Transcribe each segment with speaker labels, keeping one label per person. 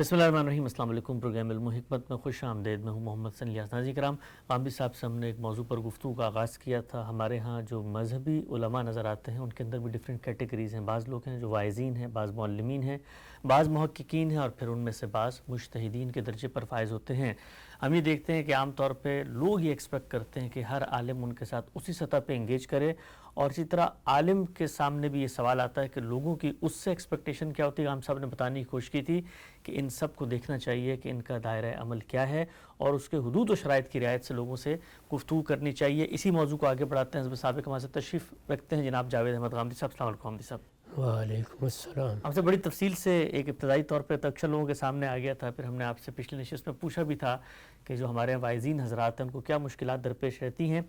Speaker 1: بسم اللہ الرحمن الرحیم۔ السلام علیکم۔ پروگرام علم و حکمت میں خوش آمدید۔ میں ہوں محمد سن الیاس۔ ناظرین کرام، غامدی صاحب سے ہم نے ایک موضوع پر گفتگو کا آغاز کیا تھا۔ ہمارے ہاں جو مذہبی علماء نظر آتے ہیں ان کے اندر بھی ڈیفرنٹ کیٹیگریز ہیں۔ بعض لوگ ہیں جو واعظین ہیں، بعض معلمین ہیں، بعض محققین ہیں، اور پھر ان میں سے بعض مجتہدین کے درجے پر فائز ہوتے ہیں۔ ہم یہ دیکھتے ہیں کہ عام طور پہ لوگ یہ ایکسپیکٹ کرتے ہیں کہ ہر عالم ان کے ساتھ اسی سطح پہ انگیج کرے، اور اسی طرح عالم کے سامنے بھی یہ سوال آتا ہے کہ لوگوں کی اس سے ایکسپیکٹیشن کیا ہوتی ہے۔ ہم صاحب نے بتانے کی کوشش کی تھی کہ ان سب کو دیکھنا چاہیے کہ ان کا دائرہ عمل کیا ہے، اور اس کے حدود و شرائط کی رعایت سے لوگوں سے گفتگو کرنی چاہیے۔ اسی موضوع کو آگے بڑھاتے ہیں۔ حضرت سابق ہمارے سے تشریف رکھتے ہیں جناب جاوید احمد غامدی صاحب۔ السلام علیکم غامدی صاحب۔
Speaker 2: وعلیکم السلام۔
Speaker 1: ہم سے بڑی تفصیل سے ایک ابتدائی طور پہ اکثر لوگوں کے سامنے آ گیا تھا، پھر ہم نے آپ سے پچھلی نشست میں پوچھا بھی تھا کہ جو ہمارے واعظین حضرات ہیں ان کو کیا مشکلات درپیش رہتی ہیں۔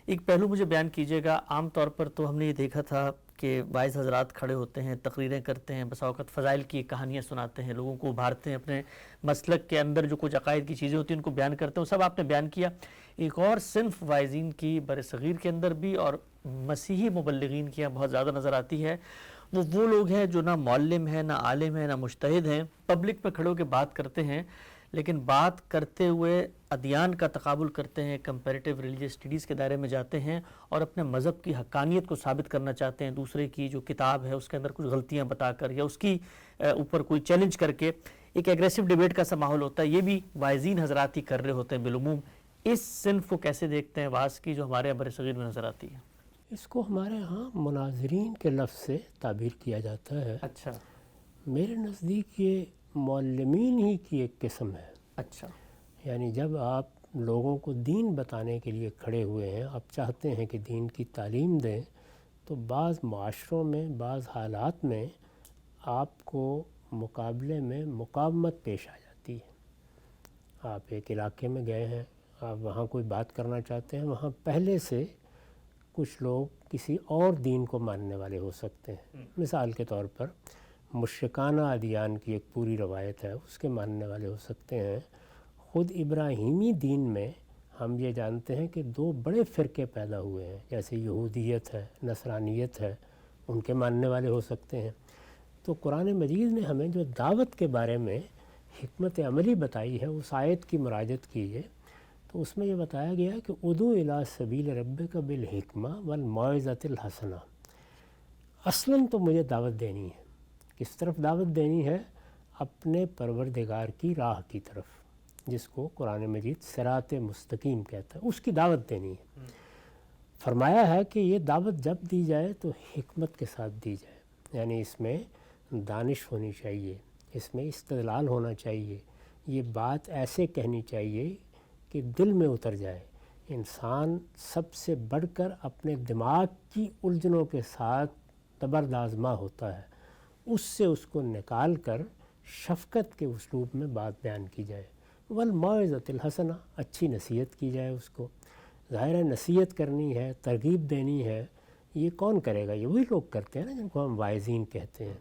Speaker 1: ایک پہلو مجھے بیان کیجیے گا۔ عام طور پر تو ہم نے یہ دیکھا تھا کہ واعظ حضرات کھڑے ہوتے ہیں، تقریریں کرتے ہیں، بسا اوقات فضائل کی کہانیاں سناتے ہیں، لوگوں کو ابھارتے ہیں، اپنے مسلک کے اندر جو کچھ عقائد کی چیزیں ہوتی ہیں ان کو بیان کرتے ہیں، وہ سب آپ نے بیان کیا۔ ایک اور صنف واعظین کی بر صغیر کے اندر بھی اور مسیحی مبلغین کی بہت زیادہ نظر آتی ہے۔ وہ لوگ ہیں جو نہ معلم ہیں، نہ عالم ہیں، نہ مجتہد ہیں، پبلک پہ کھڑے ہو کے بات کرتے ہیں، لیکن بات کرتے ہوئے ادیان کا تقابل کرتے ہیں، کمپیریٹیو ریلیجیس اسٹڈیز کے دائرے میں جاتے ہیں اور اپنے مذہب کی حقانیت کو ثابت کرنا چاہتے ہیں، دوسرے کی جو کتاب ہے اس کے اندر کچھ غلطیاں بتا کر یا اس کی اوپر کوئی چیلنج کر کے ایک ایگریسو ڈیبیٹ کا سا ماحول ہوتا ہے۔ یہ بھی واعظین حضرات ہی کر رہے ہوتے ہیں بالعموم۔ اس صنف کو کیسے دیکھتے ہیں واعظ کی جو ہمارے بر صغیر میں نظر آتی ہے؟
Speaker 2: اس کو ہمارے ہاں مناظرین کے لفظ سے تعبیر کیا جاتا ہے۔
Speaker 1: اچھا
Speaker 2: میرے نزدیک یہ معلمین ہی کی ایک قسم ہے۔
Speaker 1: اچھا،
Speaker 2: یعنی جب آپ لوگوں کو دین بتانے کے لیے کھڑے ہوئے ہیں، آپ چاہتے ہیں کہ دین کی تعلیم دیں، تو بعض معاشروں میں، بعض حالات میں آپ کو مقابلے میں مقاومت پیش آ جاتی ہے۔ آپ ایک علاقے میں گئے ہیں، آپ وہاں کوئی بات کرنا چاہتے ہیں، وہاں پہلے سے کچھ لوگ کسی اور دین کو ماننے والے ہو سکتے ہیں۔ مثال کے طور پر مشرکانہ ادیان کی ایک پوری روایت ہے، اس کے ماننے والے ہو سکتے ہیں۔ خود ابراہیمی دین میں ہم یہ جانتے ہیں کہ دو بڑے فرقے پیدا ہوئے ہیں، جیسے یہودیت ہے، نصرانیت ہے، ان کے ماننے والے ہو سکتے ہیں۔ تو قرآن مجید نے ہمیں جو دعوت کے بارے میں حکمت عملی بتائی ہے، اس آیت کی مراجعت کیجیے تو اس میں یہ بتایا گیا ہے کہ ادعو الی سبیل ربک بالحکمہ والموعظۃ الحسنہ۔ اصلاً تو مجھے دعوت دینی ہے۔ کس طرف دعوت دینی ہے؟ اپنے پروردگار کی راہ کی طرف، جس کو قرآن مجید صراط مستقیم کہتا ہے، اس کی دعوت دینی ہے۔ فرمایا ہے کہ یہ دعوت جب دی جائے تو حکمت کے ساتھ دی جائے، یعنی اس میں دانش ہونی چاہیے، اس میں استدلال ہونا چاہیے، یہ بات ایسے کہنی چاہیے کہ دل میں اتر جائے۔ انسان سب سے بڑھ کر اپنے دماغ کی الجھنوں کے ساتھ تبردآزما ہوتا ہے، اس سے اس کو نکال کر شفقت کے اسلوب میں بات بیان کی جائے۔ والموعظۃ الحسنہ، اچھی نصیحت کی جائے اس کو۔ ظاہر ہے نصیحت کرنی ہے، ترغیب دینی ہے، یہ کون کرے گا؟ یہ وہی لوگ کرتے ہیں نا جن کو ہم واعظین کہتے ہیں۔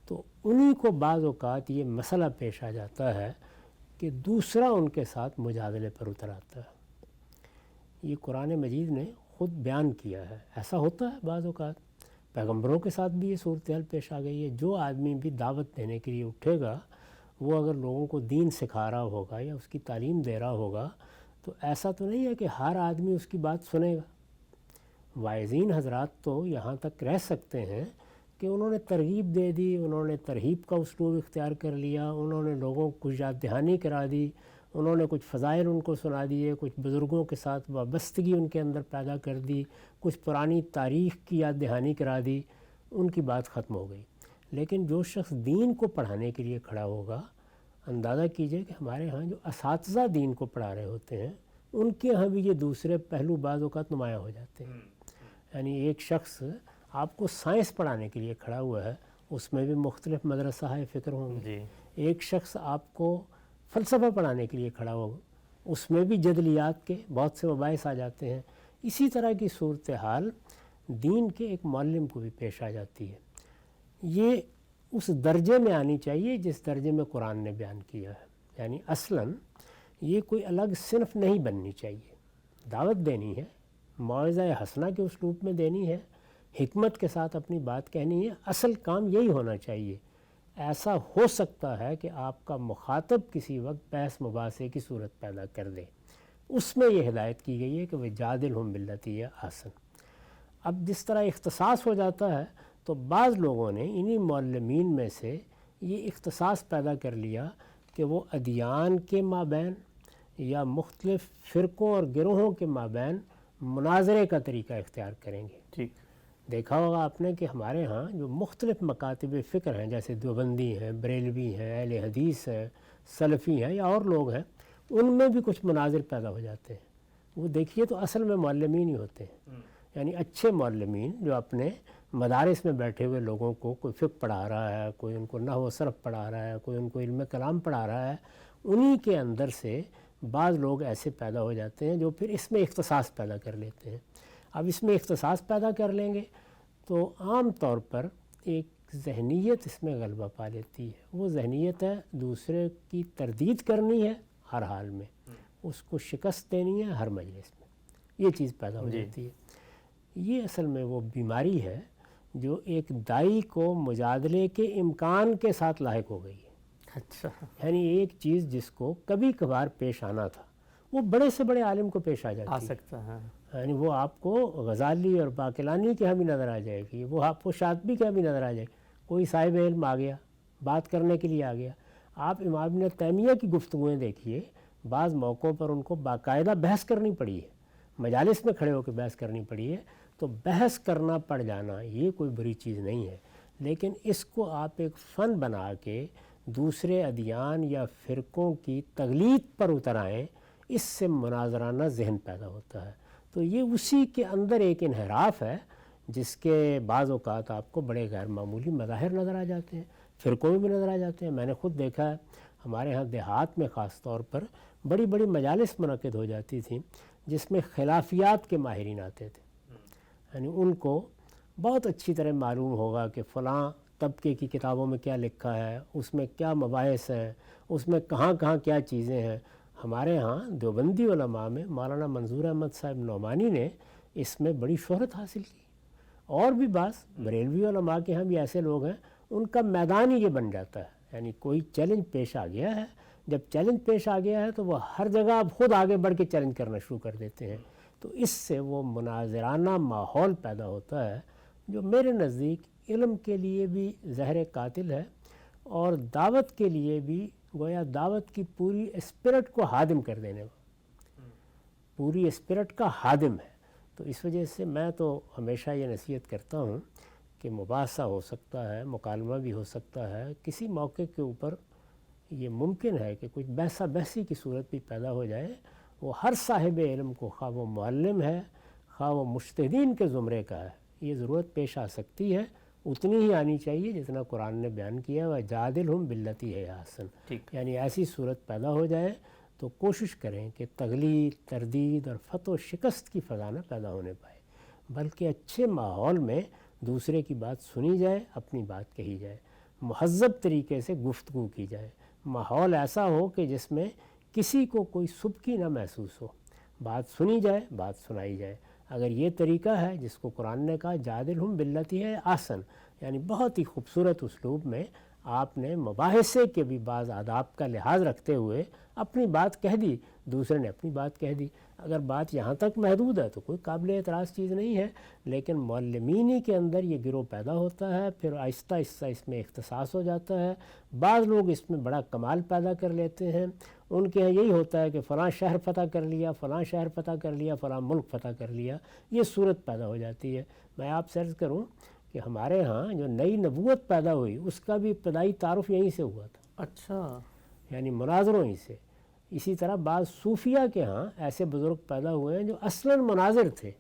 Speaker 2: تو انہی کو بعض اوقات یہ مسئلہ پیش آ جاتا ہے کہ دوسرا ان کے ساتھ مجادلے پر اتر آتا ہے۔ یہ قرآن مجید نے خود بیان کیا ہے، ایسا ہوتا ہے بعض اوقات۔ پیغمبروں کے ساتھ بھی یہ صورتحال پیش آ گئی ہے۔ جو آدمی بھی دعوت دینے کے لیے اٹھے گا، وہ اگر لوگوں کو دین سکھا رہا ہوگا یا اس کی تعلیم دے رہا ہوگا، تو ایسا تو نہیں ہے کہ ہر آدمی اس کی بات سنے گا۔ واعظین حضرات تو یہاں تک رہ سکتے ہیں کہ انہوں نے ترغیب دے دی، انہوں نے ترہیب کا اسلوب اختیار کر لیا، انہوں نے لوگوں کو کچھ یاد دہانی کرا دی، انہوں نے کچھ فضائل ان کو سنا دیے، کچھ بزرگوں کے ساتھ وابستگی ان کے اندر پیدا کر دی، کچھ پرانی تاریخ کی یاد دہانی کرا دی، ان کی بات ختم ہو گئی۔ لیکن جو شخص دین کو پڑھانے کے لیے کھڑا ہوگا، اندازہ کیجئے کہ ہمارے ہاں جو اساتذہ دین کو پڑھا رہے ہوتے ہیں، ان کے ہاں بھی یہ دوسرے پہلو بعض اوقات نمایاں ہو جاتے ہیں۔ یعنی ایک شخص آپ کو سائنس پڑھانے کے لیے کھڑا ہوا ہے، اس میں بھی مختلف مدرسہ فکر ہوں گے۔ ایک شخص آپ کو فلسفہ پڑھانے کے لیے کھڑا ہوگا، اس میں بھی جدلیات کے بہت سے مباحث آ جاتے ہیں۔ اسی طرح کی صورتحال دین کے ایک معلم کو بھی پیش آ جاتی ہے۔ یہ اس درجے میں آنی چاہیے جس درجے میں قرآن نے بیان کیا ہے، یعنی اصلاً یہ کوئی الگ صنف نہیں بننی چاہیے۔ دعوت دینی ہے، موعظہ حسنہ کے اسلوب میں دینی ہے، حکمت کے ساتھ اپنی بات کہنی ہے۔ اصل کام یہی ہونا چاہیے ایسا ہو سکتا ہے کہ آپ کا مخاطب کسی وقت بحث مباحثے کی صورت پیدا کر دے، اس میں یہ ہدایت کی گئی ہے کہ وجادلہم باللتی ہی احسن۔ اب جس طرح اختصاص ہو جاتا ہے تو بعض لوگوں نے انہی معلمین میں سے یہ اختصاص پیدا کر لیا کہ وہ ادیان کے مابین یا مختلف فرقوں اور گروہوں کے مابین مناظرے کا طریقہ اختیار کریں گے۔
Speaker 1: ٹھیک،
Speaker 2: دیکھا ہوگا آپ نے کہ ہمارے ہاں جو مختلف مکاتب فکر ہیں، جیسے دیوبندی ہیں، بریلوی ہیں، اہل حدیث ہیں، سلفی ہیں یا اور لوگ ہیں، ان میں بھی کچھ مناظر پیدا ہو جاتے ہیں۔ وہ دیکھیے تو اصل میں معلمین ہی ہوتے ہیں، یعنی اچھے معلمین جو اپنے مدارس میں بیٹھے ہوئے لوگوں کو کوئی فقہ پڑھا رہا ہے، کوئی ان کو نحو و صرف پڑھا رہا ہے، کوئی ان کو علم کلام پڑھا رہا ہے، انہی کے اندر سے بعض لوگ ایسے پیدا ہو جاتے ہیں جو پھر اس میں اختصاص پیدا کر لیتے ہیں۔ اب اس میں اختصاص پیدا کر لیں گے تو عام طور پر ایک ذہنیت اس میں غلبہ پا لیتی ہے۔ وہ ذہنیت ہے دوسرے کی تردید کرنی ہے ہر حال میں، اس کو شکست دینی ہے ہر مجلس میں، یہ چیز پیدا ہو جاتی ہے۔ یہ اصل میں وہ بیماری ہے جو ایک دائی کو مجادلے کے امکان کے ساتھ لاحق ہو گئی ہے۔
Speaker 1: اچھا،
Speaker 2: یعنی ایک چیز جس کو کبھی کبھار پیش آنا تھا وہ بڑے سے بڑے عالم کو پیش آ جاتی
Speaker 1: آ
Speaker 2: ہے۔
Speaker 1: سکتا ہے۔
Speaker 2: یعنی وہ آپ کو غزالی اور باقلانی کے ہاں بھی نظر آ جائے گی، وہ آپ کو شاطبی کے ہاں بھی نظر آ جائے گی۔ کوئی صاحب علم آ گیا، بات کرنے کے لیے آ گیا، آپ امام ابن تیمیہ کی گفتگویں دیکھیے، بعض موقعوں پر ان کو باقاعدہ بحث کرنی پڑی ہے، مجالس میں کھڑے ہو کے بحث کرنی پڑی ہے۔ تو بحث کرنا پڑ جانا یہ کوئی بری چیز نہیں ہے، لیکن اس کو آپ ایک فن بنا کے دوسرے ادیان یا فرقوں کی تغلید پر اتر آئیں، اس سے مناظرانہ ذہن پیدا ہوتا ہے۔ تو یہ اسی کے اندر ایک انحراف ہے جس کے بعض اوقات آپ کو بڑے غیر معمولی مظاہر نظر آ جاتے ہیں، فرقوں میں بھی نظر آ جاتے ہیں۔ میں نے خود دیکھا ہے ہمارے ہاں دیہات میں خاص طور پر بڑی بڑی مجالس منعقد ہو جاتی تھیں جس میں خلافیات کے ماہرین آتے تھے، یعنی ان کو بہت اچھی طرح معلوم ہوگا کہ فلاں طبقے کی کتابوں میں کیا لکھا ہے، اس میں کیا مباحث ہیں، اس میں کہاں کہاں کیا چیزیں ہیں۔ ہمارے ہاں دیوبندی علماء میں مولانا منظور احمد صاحب نعمانی نے اس میں بڑی شہرت حاصل کی، اور بھی بعض بریلوی علماء کے ہاں بھی ایسے لوگ ہیں، ان کا میدان ہی یہ بن جاتا ہے۔ یعنی کوئی چیلنج پیش آ گیا ہے، جب چیلنج پیش آ گیا ہے تو وہ ہر جگہ اب خود آگے بڑھ کے چیلنج کرنا شروع کر دیتے ہیں۔ تو اس سے وہ مناظرانہ ماحول پیدا ہوتا ہے جو میرے نزدیک علم کے لیے بھی زہر قاتل ہے، اور دعوت کے لیے بھی گویا دعوت کی پوری اسپرٹ کو ہادم کر دینے والا، پوری اسپرٹ کا ہادم ہے۔ تو اس وجہ سے میں تو ہمیشہ یہ نصیحت کرتا ہوں کہ مباحثہ ہو سکتا ہے، مکالمہ بھی ہو سکتا ہے، کسی موقع کے اوپر یہ ممکن ہے کہ کچھ بحثہ بحثی کی صورت بھی پیدا ہو جائے، وہ ہر صاحب علم کو، خواہ وہ معلم ہے خواہ وہ مجتہدین کے زمرے کا ہے، یہ ضرورت پیش آ سکتی ہے، اتنی ہی آنی چاہیے جتنا قرآن نے بیان کیا ہے وَجَادِلْهُمْ بِالَّتِي هِيَ أَحْسَنُ۔ یعنی ایسی صورت پیدا ہو جائے تو کوشش کریں کہ تغلید، تردید اور فتح و شکست کی فضا نہ پیدا ہونے پائے، بلکہ اچھے ماحول میں دوسرے کی بات سنی جائے، اپنی بات کہی جائے، مہذب طریقے سے گفتگو کی جائے، ماحول ایسا ہو کہ جس میں کسی کو کوئی سبکی نہ محسوس ہو، بات سنی جائے، بات سنائی جائے۔ اگر یہ طریقہ ہے جس کو قرآن نے کہا جادلہم باللتی ہے احسن، یعنی بہت ہی خوبصورت اسلوب میں آپ نے مباحثے کے بھی بعض آداب کا لحاظ رکھتے ہوئے اپنی بات کہہ دی، دوسرے نے اپنی بات کہہ دی، اگر بات یہاں تک محدود ہے تو کوئی قابل اعتراض چیز نہیں ہے۔ لیکن معلمینی کے اندر یہ گروہ پیدا ہوتا ہے، پھر آہستہ آہستہ اس میں اختصاص ہو جاتا ہے، بعض لوگ اس میں بڑا کمال پیدا کر لیتے ہیں، ان کے یہاں یہی ہوتا ہے کہ فلاں شہر فتح کر لیا، فلاں شہر فتح کر لیا، فلاں ملک فتح کر لیا، یہ صورت پیدا ہو جاتی ہے۔ میں آپ سے عرض کروں کہ ہمارے ہاں جو نئی نبوت پیدا ہوئی اس کا بھی ابتدائی تعارف یہیں سے ہوا تھا،
Speaker 1: اچھا،
Speaker 2: یعنی مناظروں ہی سے۔ اسی طرح بعض صوفیہ کے ہاں ایسے بزرگ پیدا ہوئے ہیں جو اصلاً مناظر تھے،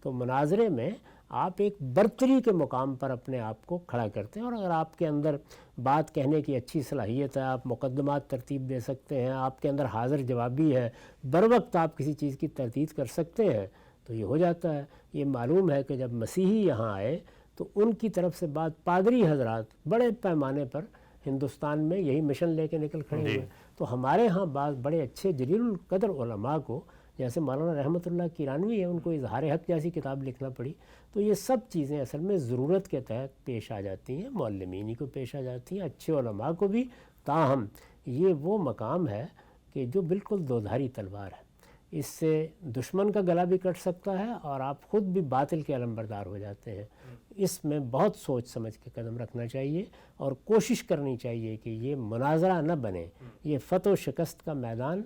Speaker 2: تو مناظرے میں آپ ایک برتری کے مقام پر اپنے آپ کو کھڑا کرتے ہیں، اور اگر آپ کے اندر بات کہنے کی اچھی صلاحیت ہے، آپ مقدمات ترتیب دے سکتے ہیں، آپ کے اندر حاضر جوابی ہے، بروقت آپ کسی چیز کی تردید کر سکتے ہیں، تو یہ ہو جاتا ہے۔ یہ معلوم ہے کہ جب مسیحی یہاں آئے تو ان کی طرف سے بعد پادری حضرات بڑے پیمانے پر ہندوستان میں یہی مشن لے کے نکل کھڑے ہوئے، تو ہمارے ہاں بعض بڑے اچھے جلیل القدر علماء کو جیسے مولانا رحمۃ اللہ کیرانوی ہے، ان کو اظہار حق جیسی کتاب لکھنا پڑی. تو یہ سب چیزیں اصل میں ضرورت کے تحت پیش آ جاتی ہیں، معلمین کو پیش آ جاتی ہیں، اچھے علماء کو بھی. تاہم یہ وہ مقام ہے کہ جو بالکل دودھاری تلوار ہے، اس سے دشمن کا گلا بھی کٹ سکتا ہے اور آپ خود بھی باطل کے علمبردار ہو جاتے ہیں. اس میں بہت سوچ سمجھ کے قدم رکھنا چاہیے اور کوشش کرنی چاہیے کہ یہ مناظرہ نہ بنے، یہ فتح و شکست کا میدان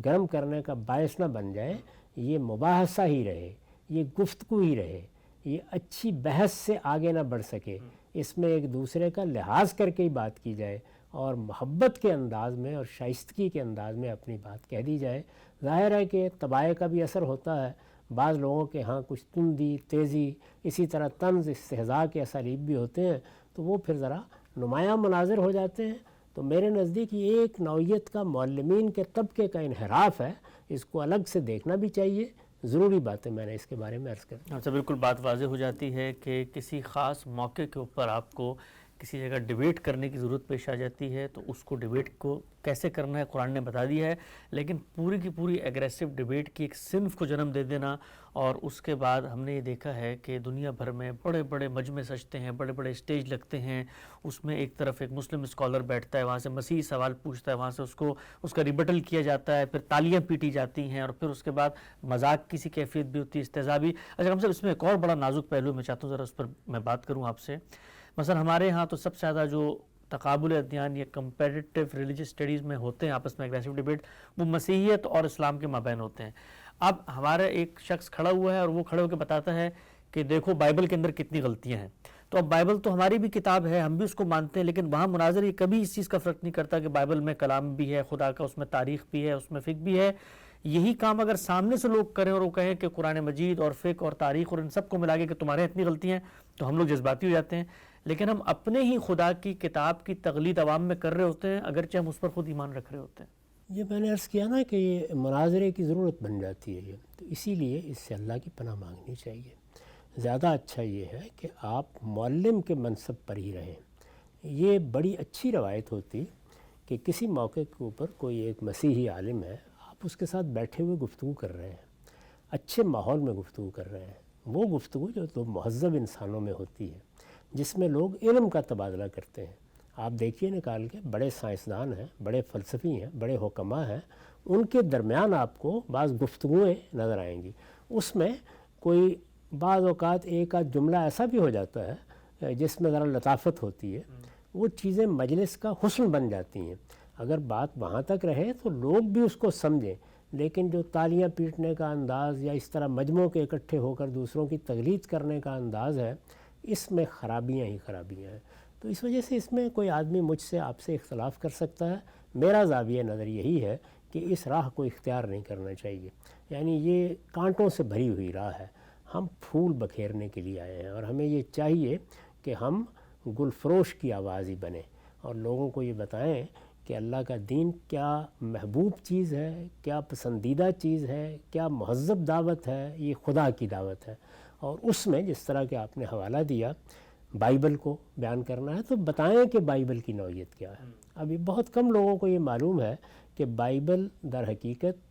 Speaker 2: گرم کرنے کا باعث نہ بن جائے. یہ مباحثہ ہی رہے، یہ گفتگو ہی رہے، یہ اچھی بحث سے آگے نہ بڑھ سکے. اس میں ایک دوسرے کا لحاظ کر کے ہی بات کی جائے اور محبت کے انداز میں اور شائستگی کے انداز میں اپنی بات کہہ دی جائے. ظاہر ہے کہ طباع کا بھی اثر ہوتا ہے، بعض لوگوں کے ہاں کچھ تندی، تیزی، اسی طرح طنز، استہزاء کے اسالیب بھی ہوتے ہیں، تو وہ پھر ذرا نمایاں مناظر ہو جاتے ہیں. تو میرے نزدیک یہ ایک نوعیت کا معلمین کے طبقے کا انحراف ہے، اس کو الگ سے دیکھنا بھی چاہیے. ضروری باتیں میں نے اس کے بارے میں عرض کر دی.
Speaker 1: اچھا، بالکل بات واضح ہو جاتی ہے کہ کسی خاص موقع کے اوپر آپ کو کسی جگہ ڈیبیٹ کرنے کی ضرورت پیش آ جاتی ہے تو اس کو ڈیبیٹ کو کیسے کرنا ہے قرآن نے بتا دیا ہے، لیکن پوری کی پوری ایگریسو ڈیبیٹ کی ایک صنف کو جنم دے دینا، اور اس کے بعد ہم نے یہ دیکھا ہے کہ دنیا بھر میں بڑے بڑے مجمع سجتے ہیں، بڑے بڑے اسٹیج لگتے ہیں، اس میں ایک طرف ایک مسلم اسکالر بیٹھتا ہے، وہاں سے مسیحی سوال پوچھتا ہے، وہاں سے اس کا ریبٹل کیا جاتا ہے، پھر تالیاں پیٹی جاتی ہیں، اور پھر اس کے بعد مذاق کی سی کیفیت بھی ہوتی ہے، استہزاء بھی. اچھا ہم صاحب، اس میں ایک اور بڑا نازک پہلو میں چاہتا ہوں ذرا اس پر میں بات کروں آپ سے. مثلا ہمارے ہاں تو سب سے زیادہ جو تقابل ادیان یا کمپیٹیٹیو ریلیجس اسٹڈیز میں ہوتے ہیں آپس میں ایگریسو ڈیبیٹ، وہ مسیحیت اور اسلام کے مابین ہوتے ہیں. اب ہمارا ایک شخص کھڑا ہوا ہے اور وہ کھڑے ہو کے بتاتا ہے کہ دیکھو بائبل کے اندر کتنی غلطیاں ہیں. تو اب بائبل تو ہماری بھی کتاب ہے، ہم بھی اس کو مانتے ہیں، لیکن وہاں مناظر یہ کبھی اس چیز کا فرق نہیں کرتا کہ بائبل میں کلام بھی ہے خدا کا، اس میں تاریخ بھی ہے، اس میں فقہ بھی ہے. یہی کام اگر سامنے سے لوگ کریں اور وہ کہیں کہ قرآن مجید اور فقہ اور تاریخ اور ان سب کو ملا کے کہ تمہارے اتنی غلطیاں ہیں، تو ہم لوگ جذباتی ہو جاتے ہیں. لیکن ہم اپنے ہی خدا کی کتاب کی تقلید عوام میں کر رہے ہوتے ہیں، اگرچہ ہم اس پر خود ایمان رکھ رہے ہوتے ہیں.
Speaker 2: یہ میں نے عرض کیا نا کہ یہ مناظرے کی ضرورت بن جاتی ہے. یہ تو اسی لیے اس سے اللہ کی پناہ مانگنی چاہیے. زیادہ اچھا یہ ہے کہ آپ معلم کے منصب پر ہی رہیں. یہ بڑی اچھی روایت ہوتی کہ کسی موقع کے اوپر کوئی ایک مسیحی عالم ہے، آپ اس کے ساتھ بیٹھے ہوئے گفتگو کر رہے ہیں، اچھے ماحول میں گفتگو کر رہے ہیں. وہ گفتگو جو تو مہذب انسانوں میں ہوتی ہے، جس میں لوگ علم کا تبادلہ کرتے ہیں. آپ دیکھیے نکال کے بڑے سائنسدان ہیں، بڑے فلسفی ہیں، بڑے حکماء ہیں، ان کے درمیان آپ کو بعض گفتگویں نظر آئیں گی. اس میں کوئی بعض اوقات ایک آدھ جملہ ایسا بھی ہو جاتا ہے جس میں ذرا لطافت ہوتی ہے. وہ چیزیں مجلس کا حسن بن جاتی ہیں. اگر بات وہاں تک رہے تو لوگ بھی اس کو سمجھیں، لیکن جو تالیاں پیٹنے کا انداز یا اس طرح مجموعوں کے اکٹھے ہو کر دوسروں کی تقلید کرنے کا انداز ہے، اس میں خرابیاں ہی خرابیاں ہیں. تو اس وجہ سے اس میں کوئی آدمی مجھ سے آپ سے اختلاف کر سکتا ہے. میرا زاویہ نظر یہی ہے کہ اس راہ کو اختیار نہیں کرنا چاہیے. یعنی یہ کانٹوں سے بھری ہوئی راہ ہے. ہم پھول بکھیرنے کے لیے آئے ہیں اور ہمیں یہ چاہیے کہ ہم گل فروش کی آواز ہی بنیں اور لوگوں کو یہ بتائیں کہ اللہ کا دین کیا محبوب چیز ہے، کیا پسندیدہ چیز ہے، کیا مہذب دعوت ہے. یہ خدا کی دعوت ہے. اور اس میں جس طرح کہ آپ نے حوالہ دیا بائبل کو بیان کرنا ہے، تو بتائیں کہ بائبل کی نوعیت کیا ہے. ابھی بہت کم لوگوں کو یہ معلوم ہے کہ بائبل در حقیقت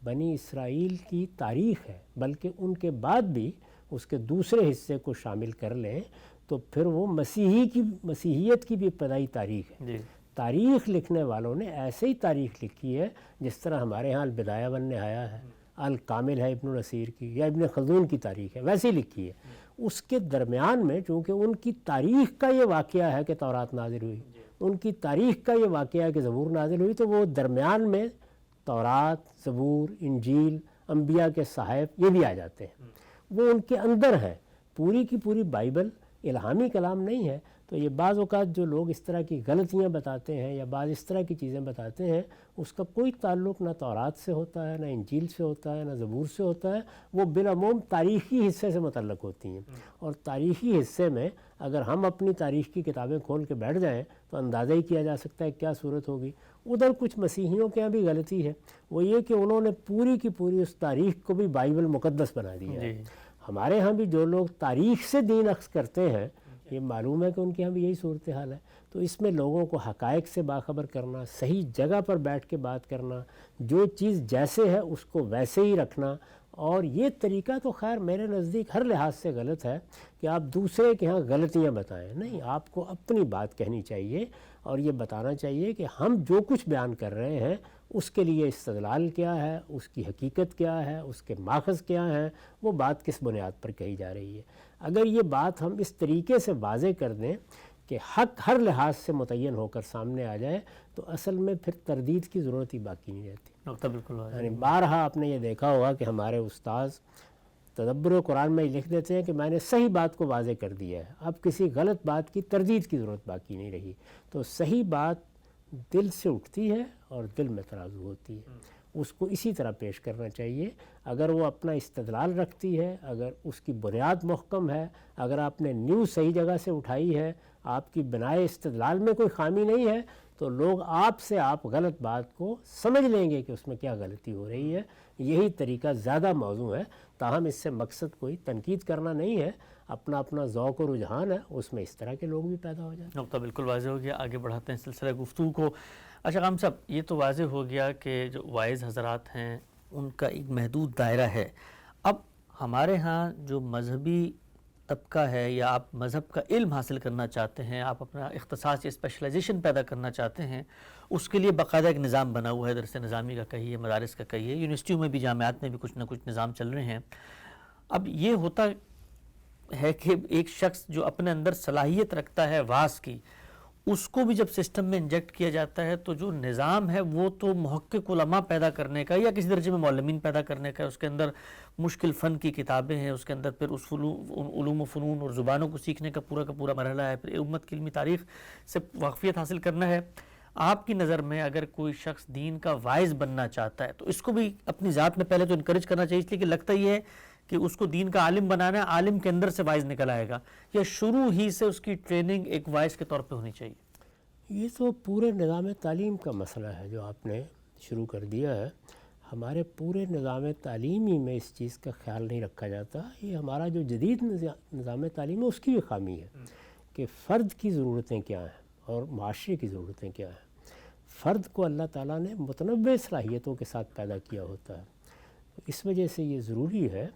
Speaker 2: بنی اسرائیل کی تاریخ ہے، بلکہ ان کے بعد بھی اس کے دوسرے حصے کو شامل کر لیں تو پھر وہ مسیحیت کی بھی ابتدائی تاریخ ہے. تاریخ لکھنے والوں نے ایسے ہی تاریخ لکھی ہے جس طرح ہمارے ہاں البدایہ والنہایہ ہے، الکامل ہے ابن الاسیر کی، یا ابن خلدون کی تاریخ ہے، ویسے ہی لکھی ہے. اس کے درمیان میں چونکہ ان کی تاریخ کا یہ واقعہ ہے کہ تورات نازل ہوئی، ان کی تاریخ کا یہ واقعہ ہے کہ زبور نازل ہوئی، تو وہ درمیان میں تورات، زبور، انجیل، انبیاء کے صحائف یہ بھی آ جاتے ہیں. وہ ان کے اندر ہیں. پوری کی پوری بائبل الہامی کلام نہیں ہے. تو یہ بعض اوقات جو لوگ اس طرح کی غلطیاں بتاتے ہیں یا بعض اس طرح کی چیزیں بتاتے ہیں، اس کا کوئی تعلق نہ تورات سے ہوتا ہے، نہ انجیل سے ہوتا ہے، نہ زبور سے ہوتا ہے. وہ بالعموم تاریخی حصے سے متعلق ہوتی ہیں. اور تاریخی حصے میں اگر ہم اپنی تاریخ کی کتابیں کھول کے بیٹھ جائیں تو اندازہ ہی کیا جا سکتا ہے کیا صورت ہوگی. ادھر کچھ مسیحیوں کے یہاں بھی غلطی ہے، وہ یہ کہ انہوں نے پوری کی پوری اس تاریخ کو بھی بائبل مقدس بنا دیا ہے. ہمارے ہاں بھی جو لوگ تاریخ سے دین اخذ کرتے ہیں یہ معلوم ہے کہ ان کے یہاں بھی یہی صورتحال ہے. تو اس میں لوگوں کو حقائق سے باخبر کرنا، صحیح جگہ پر بیٹھ کے بات کرنا، جو چیز جیسے ہے اس کو ویسے ہی رکھنا. اور یہ طریقہ تو خیر میرے نزدیک ہر لحاظ سے غلط ہے کہ آپ دوسرے کے ہاں غلطیاں بتائیں. نہیں، آپ کو اپنی بات کہنی چاہیے اور یہ بتانا چاہیے کہ ہم جو کچھ بیان کر رہے ہیں اس کے لیے استدلال کیا ہے، اس کی حقیقت کیا ہے، اس کے ماخذ کیا ہیں، وہ بات کس بنیاد پر کہی جا رہی ہے. اگر یہ بات ہم اس طریقے سے واضح کر دیں کہ حق ہر لحاظ سے متعین ہو کر سامنے آ جائے تو اصل میں پھر تردید کی ضرورت ہی باقی نہیں رہتی.
Speaker 1: نقطہ بالکل واضح.
Speaker 2: یعنی بارہا آپ نے یہ دیکھا ہوگا کہ ہمارے استاذ تدبر قرآن میں لکھ دیتے ہیں کہ میں نے صحیح بات کو واضح کر دیا ہے، اب کسی غلط بات کی تردید کی ضرورت باقی نہیں رہی. تو صحیح بات دل سے اٹھتی ہے اور دل میں ترازو ہوتی ہے، اس کو اسی طرح پیش کرنا چاہیے. اگر وہ اپنا استدلال رکھتی ہے، اگر اس کی بنیاد محکم ہے، اگر آپ نے نیوز صحیح جگہ سے اٹھائی ہے، آپ کی بنائے استدلال میں کوئی خامی نہیں ہے، تو لوگ آپ غلط بات کو سمجھ لیں گے کہ اس میں کیا غلطی ہو رہی ہے. یہی طریقہ زیادہ موزوں ہے. تاہم اس سے مقصد کوئی تنقید کرنا نہیں ہے، اپنا اپنا ذوق و رجحان ہے، اس میں اس طرح کے لوگ بھی پیدا ہو جائیں.
Speaker 1: نقطہ بالکل واضح ہو گیا. آگے بڑھاتے ہیں سلسلہ گفتگو کو. اچھا قام صاحب، یہ تو واضح ہو گیا کہ جو وائز حضرات ہیں ان کا ایک محدود دائرہ ہے. اب ہمارے ہاں جو مذہبی طبقہ ہے یا آپ مذہب کا علم حاصل کرنا چاہتے ہیں، آپ اپنا اختصاص یا اسپیشلائزیشن پیدا کرنا چاہتے ہیں، اس کے لیے باقاعدہ ایک نظام بنا ہوا ہے. درس نظامی کا کہیے، مدارس کا کہیے، یونیورسٹیوں میں بھی، جامعات میں بھی کچھ نہ کچھ نظام چل رہے ہیں. اب یہ ہوتا ہے کہ ایک شخص جو اپنے اندر صلاحیت رکھتا ہے وعظ کی، اس کو بھی جب سسٹم میں انجیکٹ کیا جاتا ہے تو جو نظام ہے وہ تو محقق علماء پیدا کرنے کا یا کسی درجے میں معلمین پیدا کرنے کا ہے. اس کے اندر مشکل فن کی کتابیں ہیں، اس کے اندر پھر اس علوم و فنون اور زبانوں کو سیکھنے کا پورا مرحلہ ہے، پھر امت کی علمی تاریخ سے واقفیت حاصل کرنا ہے. آپ کی نظر میں اگر کوئی شخص دین کا واعظ بننا چاہتا ہے تو اس کو بھی اپنی ذات میں پہلے تو انکریج کرنا چاہیے، اس لیے کہ لگتا یہ ہے کہ اس کو دین کا عالم بنانا ہے، عالم کے اندر سے واعظ نکل آئے گا، یا شروع ہی سے اس کی ٹریننگ ایک واعظ کے طور پہ ہونی چاہیے؟
Speaker 2: یہ تو پورے نظام تعلیم کا مسئلہ ہے جو آپ نے شروع کر دیا ہے. ہمارے پورے نظام تعلیمی میں اس چیز کا خیال نہیں رکھا جاتا. یہ ہمارا جو جدید نظام تعلیم ہے اس کی بھی خامی ہے کہ فرد کی ضرورتیں کیا ہیں اور معاشرے کی ضرورتیں کیا ہیں. فرد کو اللہ تعالیٰ نے متنوع صلاحیتوں کے ساتھ پیدا کیا ہوتا ہے. اس وجہ سے یہ ضروری ہے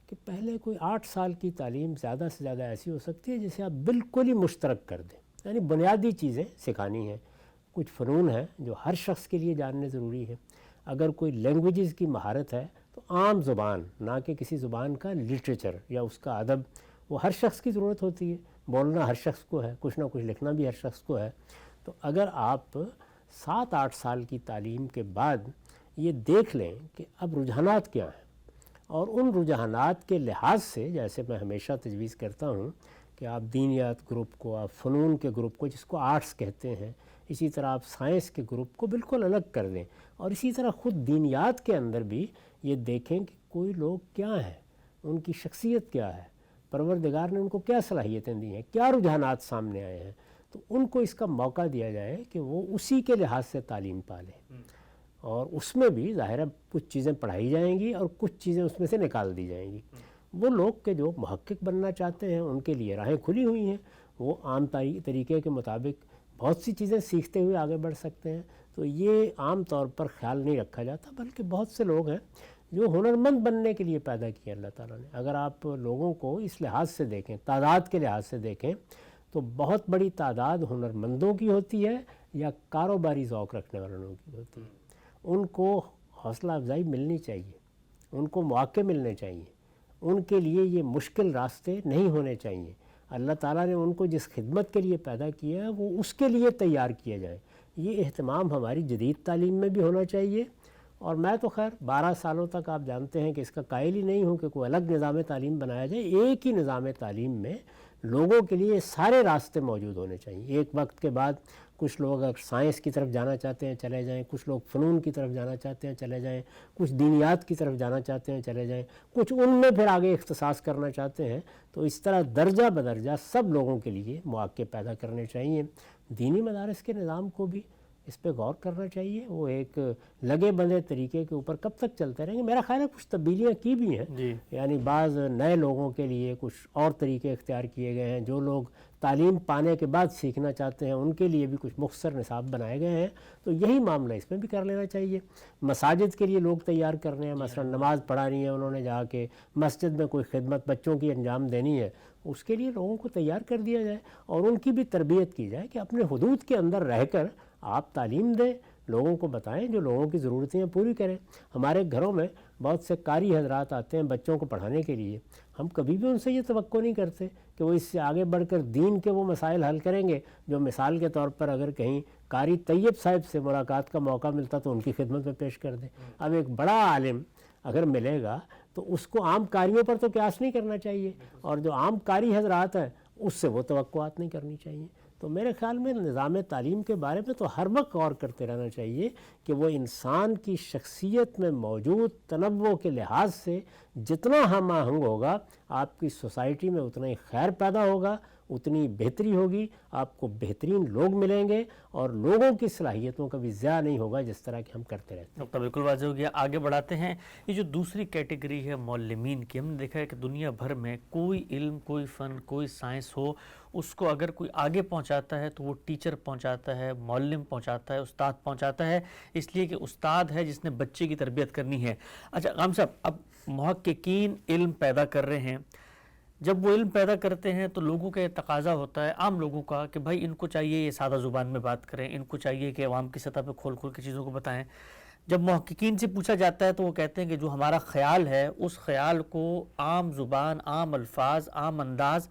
Speaker 2: کہ پہلے کوئی 8 سال کی تعلیم زیادہ سے زیادہ ایسی ہو سکتی ہے جسے آپ بالکل ہی مشترک کر دیں، یعنی بنیادی چیزیں سکھانی ہیں. کچھ فنون ہیں جو ہر شخص کے لیے جاننے ضروری ہے. اگر کوئی لینگویجز کی مہارت ہے تو عام زبان، نہ کہ کسی زبان کا لٹریچر یا اس کا ادب، وہ ہر شخص کی ضرورت ہوتی ہے. بولنا ہر شخص کو ہے، کچھ نہ کچھ لکھنا بھی ہر شخص کو ہے. تو اگر آپ 7-8 سال کی تعلیم کے بعد یہ دیکھ لیں کہ اب رجحانات کیا ہیں، اور ان رجحانات کے لحاظ سے، جیسے میں ہمیشہ تجویز کرتا ہوں کہ آپ دینیات گروپ کو، آپ فنون کے گروپ کو جس کو آرٹس کہتے ہیں، اسی طرح آپ سائنس کے گروپ کو بالکل الگ کر دیں. اور اسی طرح خود دینیات کے اندر بھی یہ دیکھیں کہ کوئی لوگ کیا ہیں، ان کی شخصیت کیا ہے، پروردگار نے ان کو کیا صلاحیتیں دی ہیں، کیا رجحانات سامنے آئے ہیں. تو ان کو اس کا موقع دیا جائے کہ وہ اسی کے لحاظ سے تعلیم پالیں. اور اس میں بھی ظاہر ہے کچھ چیزیں پڑھائی جائیں گی اور کچھ چیزیں اس میں سے نکال دی جائیں گی. وہ لوگ کہ جو محقق بننا چاہتے ہیں ان کے لیے راہیں کھلی ہوئی ہیں، وہ عام طریقے کے مطابق بہت سی چیزیں سیکھتے ہوئے آگے بڑھ سکتے ہیں. تو یہ عام طور پر خیال نہیں رکھا جاتا، بلکہ بہت سے لوگ ہیں جو ہنرمند بننے کے لیے پیدا کیے اللہ تعالیٰ نے. اگر آپ لوگوں کو اس لحاظ سے دیکھیں، تعداد کے لحاظ سے دیکھیں، تو بہت بڑی تعداد ہنرمندوں کی ہوتی ہے یا کاروباری ذوق رکھنے والوں کی ہوتی ہے. ان کو حوصلہ افزائی ملنی چاہیے، ان کو مواقع ملنے چاہیے، ان کے لیے یہ مشکل راستے نہیں ہونے چاہیے. اللہ تعالیٰ نے ان کو جس خدمت کے لیے پیدا کیا ہے وہ اس کے لیے تیار کیا جائے. یہ اہتمام ہماری جدید تعلیم میں بھی ہونا چاہیے. اور میں تو خیر 12 سالوں تک آپ جانتے ہیں کہ اس کا قائل ہی نہیں ہوں کہ کوئی الگ نظام تعلیم بنایا جائے. ایک ہی نظام تعلیم میں لوگوں کے لیے سارے راستے موجود ہونے چاہیے. ایک وقت کے بعد کچھ لوگ اگر سائنس کی طرف جانا چاہتے ہیں چلے جائیں، کچھ لوگ فنون کی طرف جانا چاہتے ہیں چلے جائیں، کچھ دینیات کی طرف جانا چاہتے ہیں چلے جائیں، کچھ ان میں پھر آگے اختصاص کرنا چاہتے ہیں. تو اس طرح درجہ بدرجہ سب لوگوں کے لیے مواقع پیدا کرنے چاہیے. دینی مدارس کے نظام کو بھی اس پہ غور کرنا چاہیے. وہ ایک لگے بندے طریقے کے اوپر کب تک چلتے رہیں گے؟ میرا خیال ہے کچھ تبدیلیاں کی بھی ہیں. یعنی بعض نئے لوگوں کے لیے کچھ اور طریقے اختیار کیے گئے ہیں. جو لوگ تعلیم پانے کے بعد سیکھنا چاہتے ہیں ان کے لیے بھی کچھ مختصر نصاب بنائے گئے ہیں. تو یہی معاملہ اس میں بھی کر لینا چاہیے. مساجد کے لیے لوگ تیار کرنے ہیں، مثلا نماز پڑھانی ہے انہوں نے جا کے، مسجد میں کوئی خدمت بچوں کی انجام دینی ہے، اس کے لیے لوگوں کو تیار کر دیا جائے اور ان کی بھی تربیت کی جائے کہ اپنے حدود کے اندر رہ کر آپ تعلیم دیں، لوگوں کو بتائیں، جو لوگوں کی ضرورتیں ہیں پوری کریں. ہمارے گھروں میں بہت سے قاری حضرات آتے ہیں بچوں کو پڑھانے کے لیے. ہم کبھی بھی ان سے یہ توقع نہیں کرتے کہ وہ اس سے آگے بڑھ کر دین کے وہ مسائل حل کریں گے جو مثال کے طور پر اگر کہیں قاری طیب صاحب سے ملاقات کا موقع ملتا تو ان کی خدمت میں پیش کر دیں. اب ایک بڑا عالم اگر ملے گا تو اس کو عام قاریوں پر تو قیاس نہیں کرنا چاہیے، اور جو عام قاری حضرات ہیں اس سے وہ توقعات نہیں کرنی چاہیے. تو میرے خیال میں نظام تعلیم کے بارے میں تو ہر وقت غور کرتے رہنا چاہیے کہ وہ انسان کی شخصیت میں موجود تنوع کے لحاظ سے جتنا ہم آہنگ ہوگا آپ کی سوسائٹی میں اتنا ہی خیر پیدا ہوگا، اتنی بہتری ہوگی، آپ کو بہترین لوگ ملیں گے اور لوگوں کی صلاحیتوں کا بھی ضیاع نہیں ہوگا جس طرح کہ ہم کرتے رہتے ہیں.
Speaker 1: نقطہ بالکل واضح ہو گیا. آگے بڑھاتے ہیں. یہ جو دوسری کیٹیگری ہے معلمین کی، ہم نے دیکھا ہے کہ دنیا بھر میں کوئی علم، کوئی فن، کوئی سائنس ہو، اس کو اگر کوئی آگے پہنچاتا ہے تو وہ ٹیچر پہنچاتا ہے، معلم پہنچاتا ہے، استاد پہنچاتا ہے، اس لیے کہ استاد ہے جس نے بچے کی تربیت کرنی ہے. اچھا غام صاحب، اب محققین علم پیدا کر رہے ہیں. جب وہ علم پیدا کرتے ہیں تو لوگوں کا یہ تقاضا ہوتا ہے، عام لوگوں کا، کہ بھائی ان کو چاہیے یہ سادہ زبان میں بات کریں، ان کو چاہیے کہ عوام کی سطح پہ کھول کھول کے چیزوں کو بتائیں. جب محققین سے پوچھا جاتا ہے تو وہ کہتے ہیں کہ جو ہمارا خیال ہے اس خیال کو عام زبان، عام الفاظ، عام انداز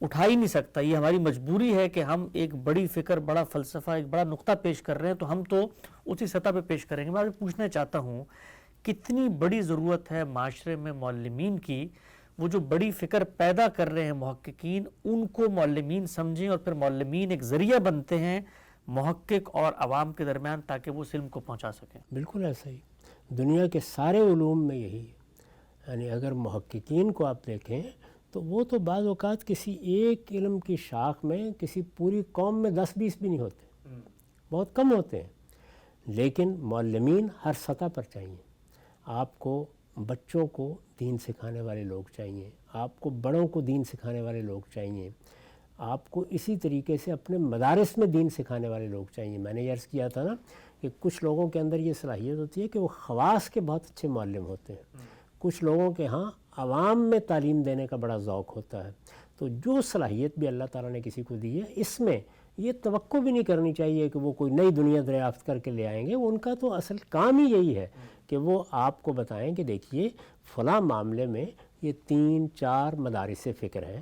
Speaker 1: اٹھا ہی نہیں سکتا. یہ ہماری مجبوری ہے کہ ہم ایک بڑی فکر، بڑا فلسفہ، ایک بڑا نقطہ پیش کر رہے ہیں تو ہم تو اسی سطح پہ پیش کریں گے. میں آپ سے پوچھنا چاہتا ہوں کتنی بڑی ضرورت ہے معاشرے میں معلمین کی؟ وہ جو بڑی فکر پیدا کر رہے ہیں محققین، ان کو معلمین سمجھیں اور پھر معلمین ایک ذریعہ بنتے ہیں محقق اور عوام کے درمیان تاکہ وہ اس علم کو پہنچا سکیں.
Speaker 2: بالکل ایسا ہی دنیا کے سارے علوم میں یہی ہے. یعنی اگر محققین کو آپ دیکھیں تو وہ تو بعض اوقات کسی ایک علم کی شاخ میں کسی پوری قوم میں 10-20 بھی نہیں ہوتے، بہت کم ہوتے ہیں. لیکن معلمین ہر سطح پر چاہیے. آپ کو بچوں کو دین سکھانے والے لوگ چاہیے، آپ کو بڑوں کو دین سکھانے والے لوگ چاہیے، آپ کو اسی طریقے سے اپنے مدارس میں دین سکھانے والے لوگ چاہیے. میں نے یہ عرض کیا تھا نا کہ کچھ لوگوں کے اندر یہ صلاحیت ہوتی ہے کہ وہ خواص کے بہت اچھے معلم ہوتے ہیں. کچھ لوگوں کے ہاں عوام میں تعلیم دینے کا بڑا ذوق ہوتا ہے. تو جو صلاحیت بھی اللہ تعالیٰ نے کسی کو دی ہے، اس میں یہ توقع بھی نہیں کرنی چاہیے کہ وہ کوئی نئی دنیا دریافت کر کے لے آئیں گے. ان کا تو اصل کام ہی یہی ہے کہ وہ آپ کو بتائیں کہ دیکھیے فلاں معاملے میں یہ 3-4 مدارس فکر ہیں،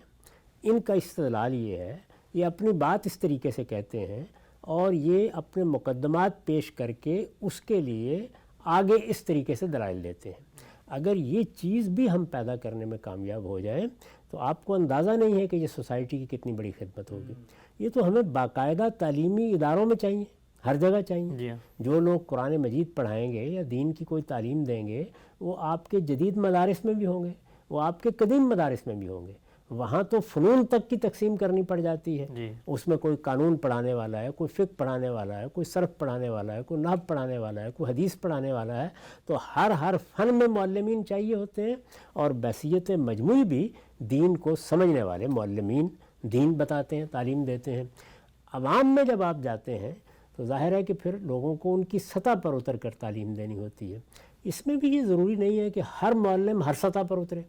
Speaker 2: ان کا استدلال یہ ہے، یہ اپنی بات اس طریقے سے کہتے ہیں اور یہ اپنے مقدمات پیش کر کے اس کے لیے آگے اس طریقے سے دلائل دیتے ہیں. اگر یہ چیز بھی ہم پیدا کرنے میں کامیاب ہو جائیں تو آپ کو اندازہ نہیں ہے کہ یہ سوسائٹی کی کتنی بڑی خدمت ہوگی. یہ تو ہمیں باقاعدہ تعلیمی اداروں میں چاہیے، ہر جگہ چاہیے. جو لوگ قرآن مجید پڑھائیں گے یا دین کی کوئی تعلیم دیں گے وہ آپ کے جدید مدارس میں بھی ہوں گے، وہ آپ کے قدیم مدارس میں بھی ہوں گے. وہاں تو فنون تک کی تقسیم کرنی پڑ جاتی ہے. اس میں کوئی قانون پڑھانے والا ہے، کوئی فقہ پڑھانے والا ہے، کوئی صرف پڑھانے والا ہے، کوئی نحو پڑھانے والا ہے، کوئی حدیث پڑھانے والا ہے. تو ہر فن میں معلمین چاہیے ہوتے ہیں اور بحیثیت مجموعی بھی دین کو سمجھنے والے معلمین دین بتاتے ہیں، تعلیم دیتے ہیں. عوام میں جب آپ جاتے ہیں تو ظاہر ہے کہ پھر لوگوں کو ان کی سطح پر اتر کر تعلیم دینی ہوتی ہے. اس میں بھی یہ ضروری نہیں ہے کہ ہر معلم ہر سطح پر اترے.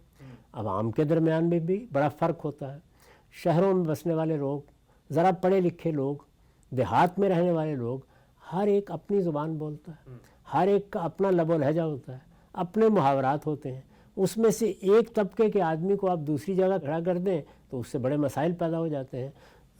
Speaker 2: عوام کے درمیان میں بھی بڑا فرق ہوتا ہے. شہروں میں بسنے والے لوگ، ذرا پڑھے لکھے لوگ، دیہات میں رہنے والے لوگ، ہر ایک اپنی زبان بولتا ہے، ہر ایک کا اپنا لب و لہجہ ہوتا ہے، اپنے محاورات ہوتے ہیں. اس میں سے ایک طبقے کے آدمی کو آپ دوسری جگہ کھڑا کر دیں تو اس سے بڑے مسائل پیدا ہو جاتے ہیں.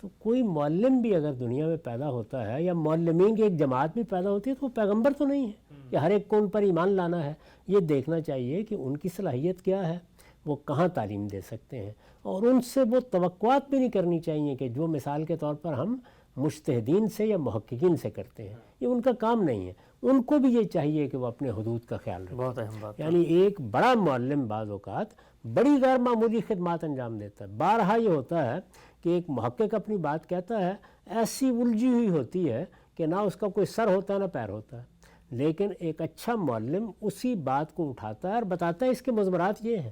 Speaker 2: تو کوئی معلم بھی اگر دنیا میں پیدا ہوتا ہے یا معلمین کی ایک جماعت بھی پیدا ہوتی ہے تو وہ پیغمبر تو نہیں ہے کہ ہر ایک کو ان پر ایمان لانا ہے. یہ دیکھنا چاہیے کہ ان کی صلاحیت کیا ہے، وہ کہاں تعلیم دے سکتے ہیں، اور ان سے وہ توقعات بھی نہیں کرنی چاہیے کہ جو مثال کے طور پر ہم مجتہدین سے یا محققین سے کرتے ہیں. یہ ان کا کام نہیں ہے. ان کو بھی یہ چاہیے کہ وہ اپنے حدود کا خیال رکھیں.
Speaker 1: بہت اہم بات.
Speaker 2: یعنی ایک بڑا معلم بعض اوقات بڑی غیر معمولی خدمات انجام دیتا ہے. بارہا یہ ہوتا ہے کہ ایک محقق اپنی بات کہتا ہے، ایسی الجھی ہوئی ہوتی ہے کہ نہ اس کا کوئی سر ہوتا ہے نہ پیر ہوتا ہے، لیکن ایک اچھا معلم اسی بات کو اٹھاتا ہے اور بتاتا ہے اس کے مضمرات یہ ہیں،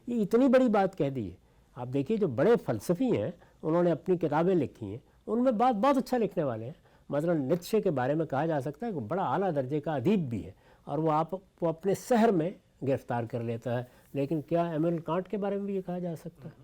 Speaker 2: یہ اتنی بڑی بات کہہ دی ہے۔ آپ دیکھیے جو بڑے فلسفی ہیں انہوں نے اپنی کتابیں لکھی ہیں، ان میں بات بہت اچھا لکھنے والے ہیں۔ مثلا نیتشے کے بارے میں کہا جا سکتا ہے کہ بڑا اعلیٰ درجے کا ادیب بھی ہے اور وہ آپ کو اپنے سحر میں گرفتار کر لیتا ہے، لیکن کیا ایمینول کانٹ کے بارے میں بھی یہ کہا جا سکتا ہے؟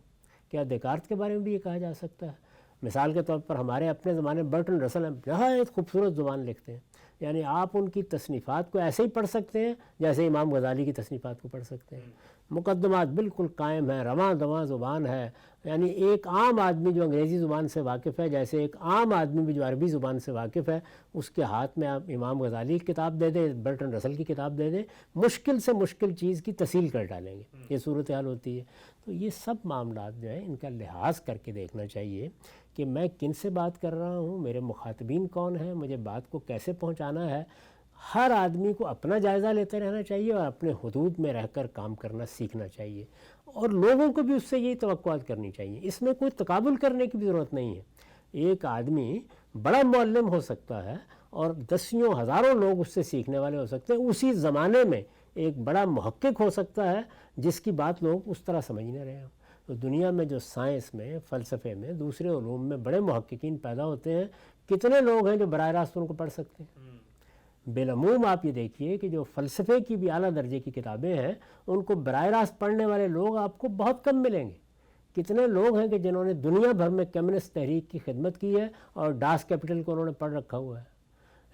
Speaker 2: کیا دیکارت کے بارے میں بھی یہ کہا جا سکتا ہے؟ مثال کے طور پر ہمارے اپنے زمانے میں برٹن رسل نہایت خوبصورت زبان لکھتے ہیں، یعنی آپ ان کی تصنیفات کو ایسے ہی پڑھ سکتے ہیں جیسے امام غزالی کی تصنیفات کو پڑھ سکتے ہیں۔ مقدمات بالکل قائم ہیں، رواں دواں زبان ہے، یعنی ایک عام آدمی جو انگریزی زبان سے واقف ہے جیسے ایک عام آدمی بھی جو عربی زبان سے واقف ہے، اس کے ہاتھ میں آپ امام غزالی کی کتاب دے دیں، برٹن رسل کی کتاب دے دیں، مشکل سے مشکل چیز کی تسہیل کر ڈالیں گے۔ یہ صورتحال ہوتی ہے۔ تو یہ سب معاملات جو ہیں ان کا لحاظ کر کے دیکھنا چاہیے کہ میں کن سے بات کر رہا ہوں، میرے مخاطبین کون ہیں، مجھے بات کو کیسے پہنچانا ہے۔ ہر آدمی کو اپنا جائزہ لیتے رہنا چاہیے اور اپنے حدود میں رہ کر کام کرنا سیکھنا چاہیے، اور لوگوں کو بھی اس سے یہی توقعات کرنی چاہیے۔ اس میں کوئی تقابل کرنے کی بھی ضرورت نہیں ہے۔ ایک آدمی بڑا معلم ہو سکتا ہے اور دسیوں ہزاروں لوگ اس سے سیکھنے والے ہو سکتے ہیں، اسی زمانے میں ایک بڑا محقق ہو سکتا ہے جس کی بات لوگ اس طرح سمجھ نہ رہے ہوں۔ تو دنیا میں جو سائنس میں، فلسفے میں، دوسرے علوم میں بڑے محققین پیدا ہوتے ہیں، کتنے لوگ ہیں جو براہ راست ان کو پڑھ سکتے ہیں؟ بالعموم آپ یہ دیکھیے کہ جو فلسفے کی بھی اعلیٰ درجے کی کتابیں ہیں ان کو براہ راست پڑھنے والے لوگ آپ کو بہت کم ملیں گے۔ کتنے لوگ ہیں کہ جنہوں نے دنیا بھر میں کمیونسٹ تحریک کی خدمت کی ہے اور ڈاس کیپٹل کو انہوں نے پڑھ رکھا ہوا ہے؟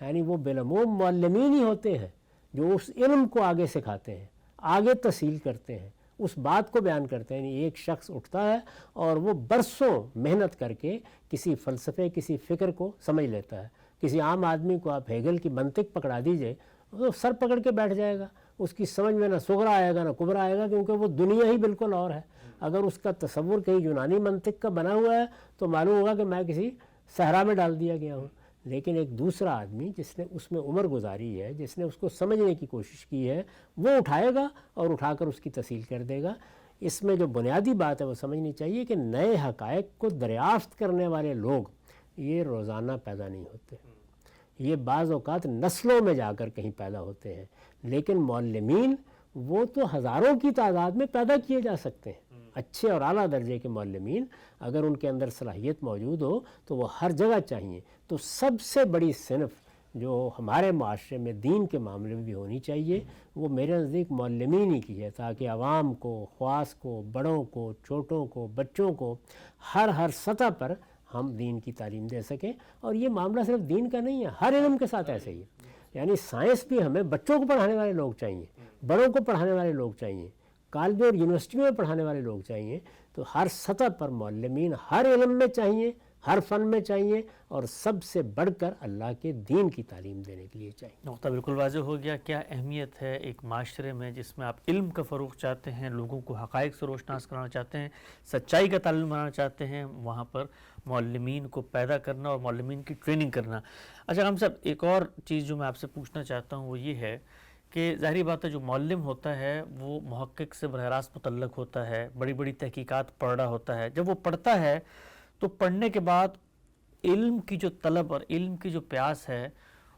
Speaker 2: یعنی وہ بالعموم معلمین ہی ہوتے ہیں جو اس علم کو آگے سکھاتے ہیں، آگے تسہیل کرتے ہیں، اس بات کو بیان کرتے ہیں۔ یعنی ایک شخص اٹھتا ہے اور وہ برسوں محنت کر کے کسی فلسفے، کسی فکر کو سمجھ لیتا ہے۔ کسی عام آدمی کو آپ ہیگل کی منطق پکڑا دیجئے، وہ سر پکڑ کے بیٹھ جائے گا، اس کی سمجھ میں نہ صغرا آئے گا نہ کبرا آئے گا، کیونکہ وہ دنیا ہی بالکل اور ہے۔ اگر اس کا تصور کہیں یونانی منطق کا بنا ہوا ہے تو معلوم ہوگا کہ میں کسی صحرا میں ڈال دیا گیا ہوں۔ لیکن ایک دوسرا آدمی جس نے اس میں عمر گزاری ہے، جس نے اس کو سمجھنے کی کوشش کی ہے، وہ اٹھائے گا اور اٹھا کر اس کی تسہیل کر دے گا۔ اس میں جو بنیادی بات ہے وہ سمجھنی چاہیے کہ نئے حقائق کو دریافت کرنے والے لوگ یہ روزانہ پیدا نہیں ہوتے، یہ بعض اوقات نسلوں میں جا کر کہیں پیدا ہوتے ہیں، لیکن معلمین وہ تو ہزاروں کی تعداد میں پیدا کیے جا سکتے ہیں۔ اچھے اور اعلیٰ درجے کے معلمین اگر ان کے اندر صلاحیت موجود ہو تو وہ ہر جگہ چاہیے۔ تو سب سے بڑی صنف جو ہمارے معاشرے میں دین کے معاملے میں بھی ہونی چاہیے وہ میرے نزدیک معلمین ہی کی ہے، تاکہ عوام کو، خواص کو، بڑوں کو، چھوٹوں کو، بچوں کو ہر سطح پر ہم دین کی تعلیم دے سکیں۔ اور یہ معاملہ صرف دین کا نہیں ہے، ہر علم کے ساتھ ایسے ہی ہے۔ یعنی سائنس بھی ہمیں بچوں کو پڑھانے والے لوگ چاہیے، بڑوں کو پڑھانے والے لوگ چاہیے، کالجوں اور یونیورسٹیوں میں پڑھانے والے لوگ چاہیے۔ تو ہر سطح پر معلمین ہر علم میں چاہیے، ہر فن میں چاہیے، اور سب سے بڑھ کر اللہ کے دین کی تعلیم دینے کے لیے چاہیے۔
Speaker 1: نقطہ بالکل واضح ہو گیا، کیا اہمیت ہے ایک معاشرے میں جس میں آپ علم کا فروغ چاہتے ہیں، لوگوں کو حقائق سے روشناس کرانا چاہتے ہیں، سچائی کا تعلم بنانا چاہتے ہیں، وہاں پر معلمین کو پیدا کرنا اور معلمین کی ٹریننگ کرنا۔ اچھا غم صاحب، ایک اور چیز جو میں آپ سے پوچھنا چاہتا ہوں وہ یہ ہے کہ ظاہری بات ہے جو معلم ہوتا ہے وہ محقق سے براہ راست متعلق ہوتا ہے، بڑی بڑی تحقیقات پڑھ رہا ہوتا ہے۔ جب وہ پڑھتا ہے تو پڑھنے کے بعد علم کی جو طلب اور علم کی جو پیاس ہے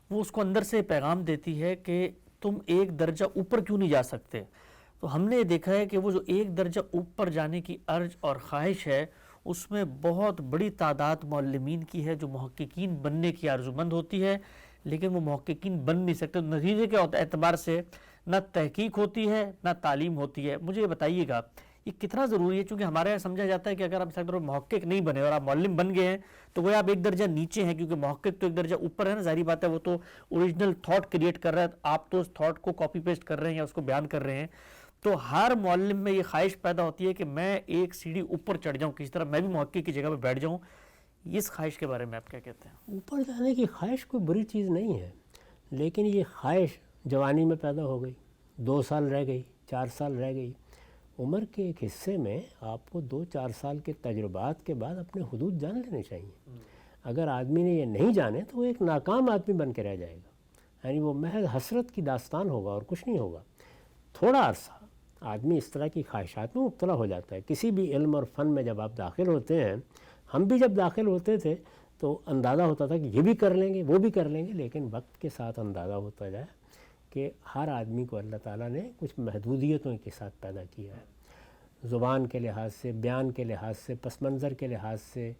Speaker 1: وہ اس کو اندر سے پیغام دیتی ہے کہ تم ایک درجہ اوپر کیوں نہیں جا سکتے۔ تو ہم نے یہ دیکھا ہے کہ وہ جو ایک درجہ اوپر جانے کی ارج اور خواہش ہے اس میں بہت بڑی تعداد معلمین کی ہے جو محققین بننے کی آرزومند ہوتی ہے، لیکن وہ محققین بن نہیں سکتے۔ نتیجے کے اعتبار سے نہ تحقیق ہوتی ہے نہ تعلیم ہوتی ہے۔ مجھے یہ بتائیے گا یہ کتنا ضروری ہے، چونکہ ہمارے یہاں سمجھا جاتا ہے کہ اگر آپ محقق نہیں بنے اور آپ معلم بن گئے ہیں تو وہ آپ ایک درجہ نیچے ہیں، کیونکہ محقق تو ایک درجہ اوپر ہے نا، ظاہری بات ہے وہ تو اوریجنل تھاٹ کریٹ کر رہا ہے، آپ تو اس تھاٹ کو کاپی پیسٹ کر رہے ہیں یا اس کو بیان کر رہے ہیں۔ تو ہر معلم میں یہ خواہش پیدا ہوتی ہے کہ میں ایک سیڑھی اوپر چڑھ جاؤں، کسی طرح میں بھی محقق کی جگہ پہ بیٹھ جاؤں۔ اس خواہش کے بارے میں آپ کیا کہتے ہیں؟
Speaker 2: اوپر جانے کی خواہش کوئی بری چیز نہیں ہے، لیکن یہ خواہش جوانی میں پیدا ہو گئی، 2 سال رہ گئی، 4 سال رہ گئی۔ عمر کے ایک حصے میں آپ کو 2-4 سال کے تجربات کے بعد اپنے حدود جان لینے چاہیے۔ اگر آدمی نے یہ نہیں جانے تو وہ ایک ناکام آدمی بن کے رہ جائے گا، یعنی وہ محض حسرت کی داستان ہوگا اور کچھ نہیں ہوگا۔ تھوڑا عرصہ آدمی اس طرح کی خواہشات میں مبتلا ہو جاتا ہے۔ کسی بھی علم اور فن میں جب آپ داخل ہوتے ہیں، ہم بھی جب داخل ہوتے تھے تو اندازہ ہوتا تھا کہ یہ بھی کر لیں گے وہ بھی کر لیں گے، لیکن وقت کے ساتھ اندازہ ہوتا جائے کہ ہر آدمی کو اللہ تعالیٰ نے کچھ محدودیتوں کے ساتھ پیدا کیا ہے، زبان کے لحاظ سے، بیان کے لحاظ سے، پس منظر کے لحاظ سے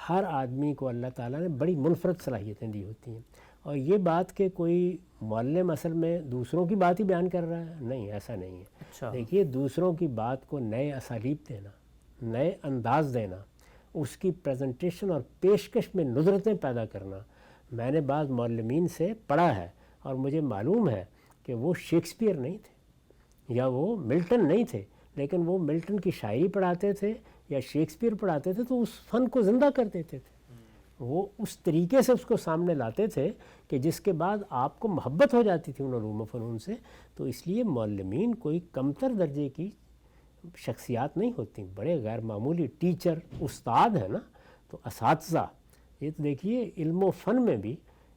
Speaker 2: ہر آدمی کو اللہ تعالیٰ نے بڑی منفرد صلاحیتیں دی ہوتی ہیں۔ اور یہ بات کہ کوئی معلم اصل میں دوسروں کی بات ہی بیان کر رہا ہے، نہیں، ایسا نہیں ہے۔
Speaker 1: اچھا،
Speaker 2: دیکھیے، دوسروں کی بات کو نئے اسالیب دینا، نئے انداز دینا، اس کی پریزنٹیشن اور پیشکش میں ندرتیں پیدا کرنا، میں نے بعض معلمین سے پڑھا ہے اور مجھے معلوم ہے کہ وہ شیکسپیئر نہیں تھے یا وہ ملٹن نہیں تھے، لیکن وہ ملٹن کی شاعری پڑھاتے تھے یا شیکسپیئر پڑھاتے تھے تو اس فن کو زندہ کر دیتے تھے، وہ اس طریقے سے اس کو سامنے لاتے تھے کہ جس کے بعد آپ کو محبت ہو جاتی تھی ان علوم و فنون سے۔ تو اس لیے معلمین کوئی کمتر درجے کی شخصیات نہیں ہوتی، بڑے غیر معمولی ٹیچر، استاد ہیں نا۔ تو اساتذہ، یہ تو دیکھیے علم و فن میں بھی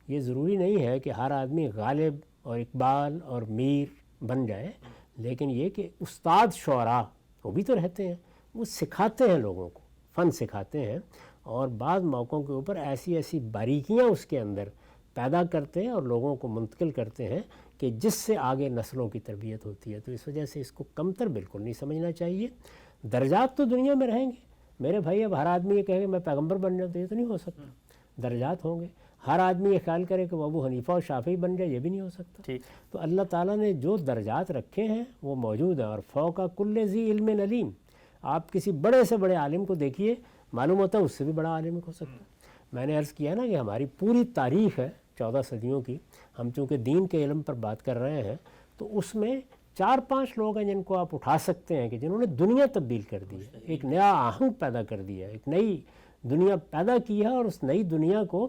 Speaker 2: یہ ضروری نہیں ہے کہ ہر آدمی غالب اور اقبال اور میر بن جائے، لیکن یہ کہ استاد شعراء وہ بھی تو رہتے ہیں، وہ سکھاتے ہیں لوگوں کو، فن سکھاتے ہیں، اور بعض موقعوں کے اوپر ایسی ایسی باریکیاں اس کے اندر پیدا کرتے ہیں اور لوگوں کو منتقل کرتے ہیں کہ جس سے آگے نسلوں کی تربیت ہوتی ہے۔ تو اس وجہ سے اس کو کمتر بالکل نہیں سمجھنا چاہیے۔ درجات تو دنیا میں رہیں گے میرے بھائی، اب ہر آدمی یہ کہے کہ میں پیغمبر بن جاؤں تو یہ تو نہیں ہو سکتا، درجات ہوں گے۔ ہر آدمی یہ خیال کرے کہ وہ ابو حنیفہ اور شافعی بن جائے، یہ بھی نہیں ہو سکتا۔ تو اللہ تعالیٰ نے جو درجات رکھے ہیں وہ موجود ہیں، اور فوق کل ذی علم علیم، آپ کسی بڑے سے بڑے عالم کو دیکھیے، معلوم ہوتا ہے اس سے بھی بڑا عالم ہو سکتا ہے۔ میں نے عرض کیا نا کہ ہماری پوری تاریخ ہے 14 صدیوں کی، ہم چونکہ دین کے علم پر بات کر رہے ہیں تو اس میں 4-5 لوگ ہیں جن کو آپ اٹھا سکتے ہیں کہ جنہوں نے دنیا تبدیل کر دی ہے، ایک نیا آہنگ پیدا کر دیا ہے، ایک نئی دنیا پیدا کی ہے، اور اس نئی دنیا کو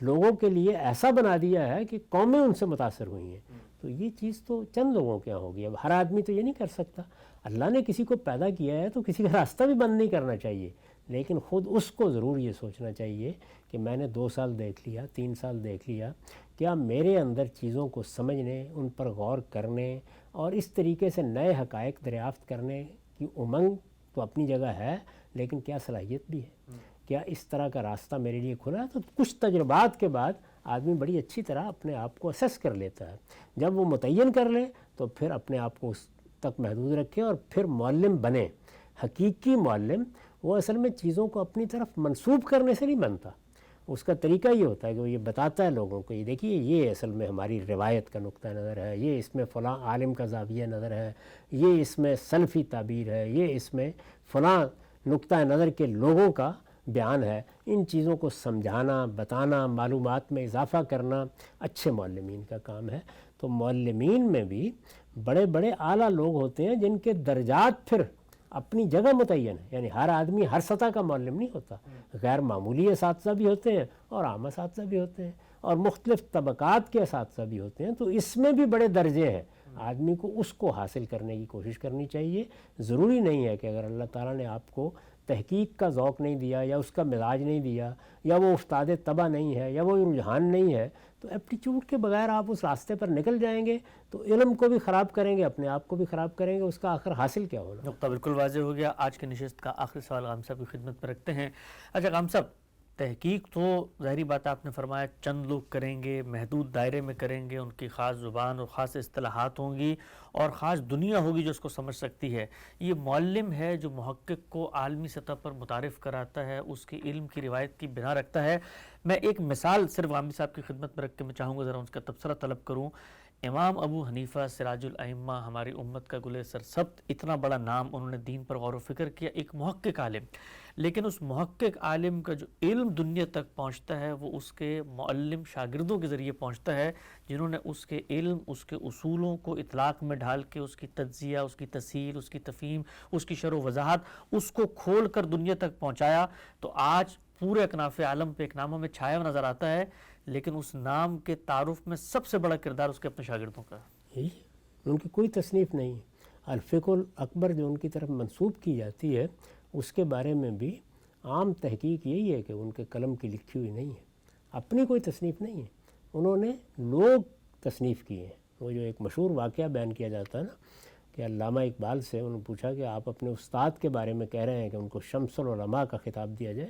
Speaker 2: لوگوں کے لیے ایسا بنا دیا ہے کہ قومیں ان سے متاثر ہوئی ہیں۔ تو یہ چیز تو چند لوگوں کے یہاں ہوگی، اب ہر آدمی تو یہ نہیں کر سکتا۔ اللہ نے کسی کو پیدا کیا ہے تو کسی کا راستہ بھی بند نہیں کرنا چاہیے، لیکن خود اس کو ضرور یہ سوچنا چاہیے کہ میں نے 2 سال دیکھ لیا، 3 سال دیکھ لیا، کیا میرے اندر چیزوں کو سمجھنے، ان پر غور کرنے اور اس طریقے سے نئے حقائق دریافت کرنے کی امنگ تو اپنی جگہ ہے، لیکن کیا صلاحیت بھی ہے، کیا اس طرح کا راستہ میرے لیے کھلا ہے؟ تو کچھ تجربات کے بعد آدمی بڑی اچھی طرح اپنے آپ کو اسیس کر لیتا ہے۔ جب وہ متعین کر لے تو پھر اپنے آپ کو اس تک محدود رکھے اور پھر معلم بنے۔ حقیقی معلم وہ اصل میں چیزوں کو اپنی طرف منسوب کرنے سے نہیں بنتا، اس کا طریقہ یہ ہوتا ہے کہ وہ یہ بتاتا ہے لوگوں کو، یہ دیکھیے یہ اصل میں ہماری روایت کا نقطہ نظر ہے، یہ اس میں فلاں عالم کا زاویہ نظر ہے، یہ اس میں سلفی تعبیر ہے، یہ اس میں فلاں نقطہ نظر کے لوگوں کا بیان ہے۔ ان چیزوں کو سمجھانا، بتانا، معلومات میں اضافہ کرنا اچھے معلمین کا کام ہے۔ تو معلمین میں بھی بڑے بڑے اعلیٰ لوگ ہوتے ہیں جن کے درجات پھر اپنی جگہ متعین ہے، یعنی ہر آدمی ہر سطح کا معلم نہیں ہوتا، غیر معمولی اساتذہ بھی ہوتے ہیں اور عام اساتذہ بھی ہوتے ہیں، اور مختلف طبقات کے اساتذہ بھی ہوتے ہیں۔ تو اس میں بھی بڑے درجے ہیں، آدمی کو اس کو حاصل کرنے کی کوشش کرنی چاہیے۔ ضروری نہیں ہے کہ اگر اللہ تعالیٰ نے آپ کو تحقیق کا ذوق نہیں دیا یا اس کا مزاج نہیں دیا یا وہ استاد طبع نہیں ہے یا وہ رجحان نہیں ہے تو ایپٹیچیوڈ کے بغیر آپ اس راستے پر نکل جائیں گے تو علم کو بھی خراب کریں گے، اپنے آپ کو بھی خراب کریں گے، اس کا آخر حاصل کیا ہونا۔
Speaker 1: نقطہ بالکل واضح ہو گیا۔ آج کی نشست کا آخری سوال غام صاحب کی خدمت میں رکھتے ہیں۔ اچھا غام صاحب، تحقیق تو ظاہری بات آپ نے فرمایا چند لوگ کریں گے، محدود دائرے میں کریں گے، ان کی خاص زبان اور خاص اصطلاحات ہوں گی اور خاص دنیا ہوگی جو اس کو سمجھ سکتی ہے۔ یہ معلم ہے جو محقق کو عالمی سطح پر متعارف کراتا ہے، اس کی علم کی روایت کی بنا رکھتا ہے۔ میں ایک مثال صرف غامی صاحب کی خدمت میں رکھ کے میں چاہوں گا ذرا اس کا تبصرہ طلب کروں۔ امام ابو حنیفہ سراج الائمہ، ہماری امت کا گلے سرسبت، اتنا بڑا نام، انہوں نے دین پر غور و فکر کیا، ایک محقق عالم، لیکن اس محقق عالم کا جو علم دنیا تک پہنچتا ہے وہ اس کے معلم شاگردوں کے ذریعے پہنچتا ہے، جنہوں نے اس کے علم، اس کے اصولوں کو اطلاق میں ڈھال کے اس کی تجزیہ، اس کی تسہیل، اس کی تفہیم، اس کی شرح و وضاحت، اس کو کھول کر دنیا تک پہنچایا۔ تو آج پورے اکناف عالم پہ ایک ناموں میں چھایا نظر آتا ہے، لیکن اس نام کے تعارف میں سب سے بڑا کردار اس کے اپنے شاگردوں کا ہے۔
Speaker 2: ان کی کوئی تصنیف نہیں ہے۔ الفقہ الاکبر جو ان کی طرف منسوب کی جاتی ہے اس کے بارے میں بھی عام تحقیق یہی ہے کہ ان کے قلم کی لکھی ہوئی نہیں ہے، اپنی کوئی تصنیف نہیں ہے، انہوں نے لوگ تصنیف کیے ہیں۔ وہ جو ایک مشہور واقعہ بیان کیا جاتا ہے نا کہ علامہ اقبال سے انہوں نے پوچھا کہ آپ اپنے استاد کے بارے میں کہہ رہے ہیں کہ ان کو شمس العلماء کا خطاب دیا جائے،